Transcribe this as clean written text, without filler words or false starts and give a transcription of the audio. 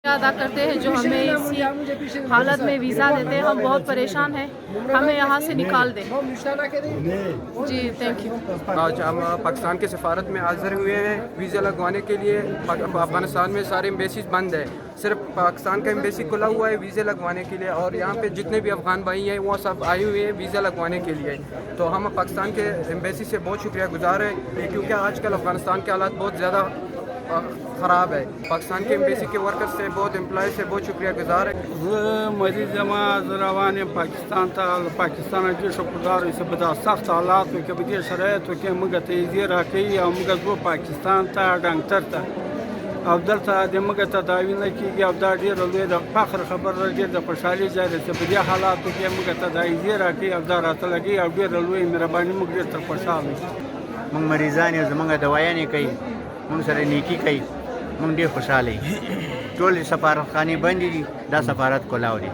अदा करते हैं जो हमें इसी हालत में वीज़ा देते हैं। हम बहुत परेशान हैं, हमें यहाँ से निकाल दें। जी थैंक यू। आज हम पाकिस्तान के सफारत में हाजिर हुए हैं वीज़ा लगवाने के लिए। अफगानिस्तान में सारे एम्बेसीज बंद है, सिर्फ पाकिस्तान का एम्बेसी खुला हुआ है वीज़े लगवाने के लिए। और यहाँ पे जितने भी अफ़गान भाई हैं वो सब आए हुए हैं वीज़ा लगवाने के लिए। तो हम पाकिस्तान के एम्बेसी से बहुत शुक्रिया गुजार हैं, क्योंकि आजकल अफ़गानिस्तान के हालात बहुत ज़्यादा ख़राब है। पाकिस्तान के एम्बेसी के वर्कर्स से, बहुत एम्प्लॉय से बहुत शुक्रिया गुजार है। मरीज रवान पाकिस्तान पाकिस्तान के शुक्रगुजार से बता सख्त हालात के बदे शराइत के मग तेजी राखी और मग वो पाकिस्तान था डॉक्टर था अफदल था मग तदावी न की अफदल ढेर फख्र खबर ढेर द खुशहाली जारी से बदे हालात के मग तदावी राखी अफदल रात लगी और ढेर मेहरबानी मग ढेर तर खुशहाल मंग मरीजान जमंग दवायाँ कई मंग सर नेकी कई मंग ढेर खुशहाल टोल सफारत खानी बंद दी दा सफारत खुलाओ दी।